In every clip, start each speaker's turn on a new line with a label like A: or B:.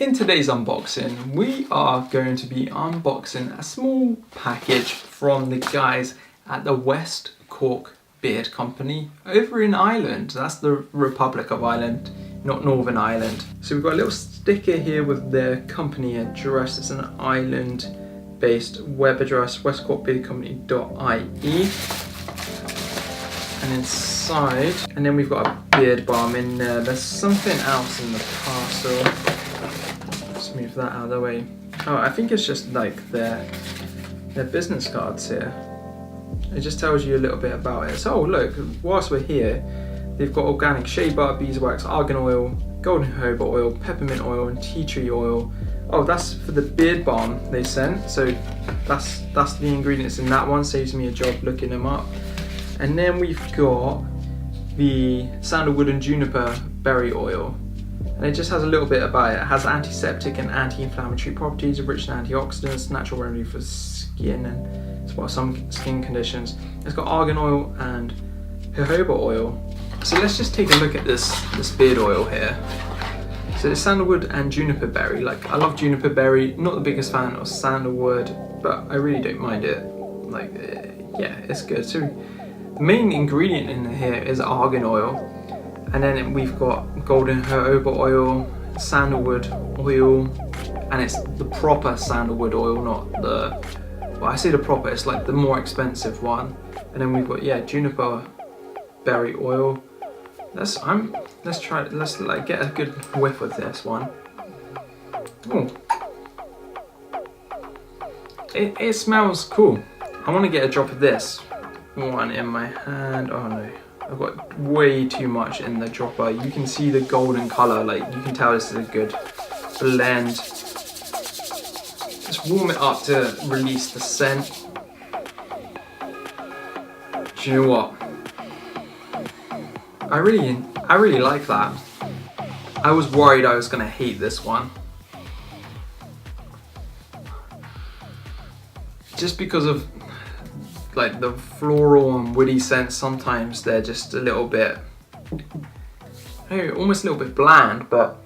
A: In today's unboxing, we are going to be unboxing a small package from the guys at the West Cork Beard Company over in Ireland. That's the Republic of Ireland, not Northern Ireland. So we've got a little sticker here with their company address. It's an Ireland-based web address, westcorkbeardcompany.ie. And inside, and then we've got a beard balm in there. There's something else in the parcel. Let's move that out of the way. Oh, I think it's just like their business cards here. It just tells you a little bit about it. So look, whilst we're here, they've got organic shea butter, beeswax, argan oil, golden jojoba oil, peppermint oil, and tea tree oil. Oh, that's for the beard balm they sent. So that's the ingredients in that one. Saves me a job looking them up. And then we've got the Sandalwood and Juniper berry oil. And it just has a little bit about it. It has antiseptic and anti-inflammatory properties, rich in antioxidants, natural remedy for skin and as well as some skin conditions. It's got argan oil and jojoba oil. So let's just take a look at this beard oil here. So it's sandalwood and juniper berry. Like, I love juniper berry, not the biggest fan of sandalwood, but I really don't mind it. Like, yeah, it's good. So the main ingredient in here is argan oil, and then we've got golden jojoba oil, sandalwood oil, and it's the proper sandalwood oil, not the, well, I say the proper, it's like the more expensive one. And then we've got, yeah, juniper berry oil. Let's like get a good whiff of this one. Oh, it smells cool. I want to get a drop of this one in my hand. Oh no, I've got way too much in the dropper. You can see the golden color, like you can tell this is a good blend. Just warm it up to release the scent. Do you know what? I really like that. I was worried I was gonna hate this one. Just because of like the floral and woody scents, sometimes they're just a little bit, almost a little bit bland, but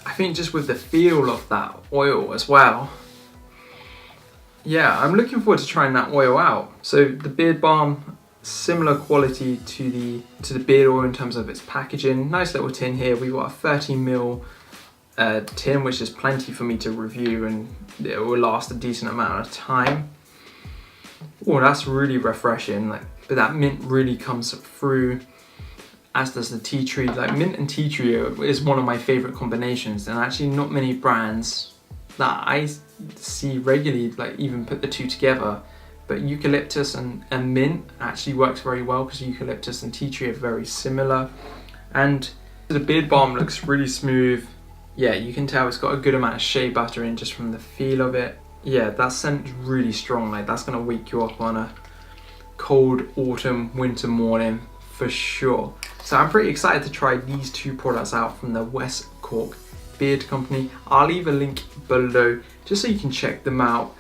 A: I think just with the feel of that oil as well. Yeah, I'm looking forward to trying that oil out. So the beard balm, similar quality to the beard oil in terms of its packaging. Nice little tin here. We've got a 30ml tin, which is plenty for me to review, and it will last a decent amount of time. Oh, that's really refreshing. Like, but that mint really comes through, as does the tea tree. Like, mint and tea tree is one of my favorite combinations, and actually not many brands that I see regularly like even put the two together. But eucalyptus and mint actually works very well, because eucalyptus and tea tree are very similar. And the beard balm looks really smooth. Yeah, you can tell it's got a good amount of shea butter in just from the feel of it. Yeah, that scent is really strong. Like, that's gonna wake you up on a cold autumn, winter morning for sure. So I'm pretty excited to try these two products out from the West Cork Beard Company. I'll leave a link below just so you can check them out.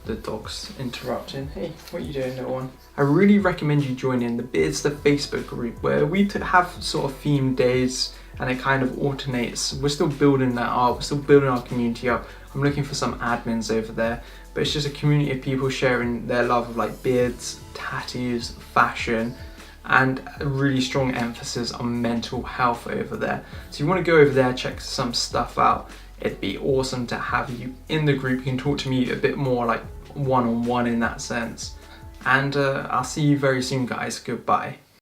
A: The dog's interrupting. Hey, what are you doing, little one? I really recommend you join in the Beards the Facebook group, where we have sort of themed days and it kind of alternates. We're still building that up, we're still building our community up. I'm looking for some admins over there, but it's just a community of people sharing their love of like beards, tattoos, fashion, and a really strong emphasis on mental health over there. So you want to go over there, check some stuff out. It'd be awesome to have you in the group. You can talk to me a bit more like one-on-one in that sense. And I'll see you very soon, guys. Goodbye.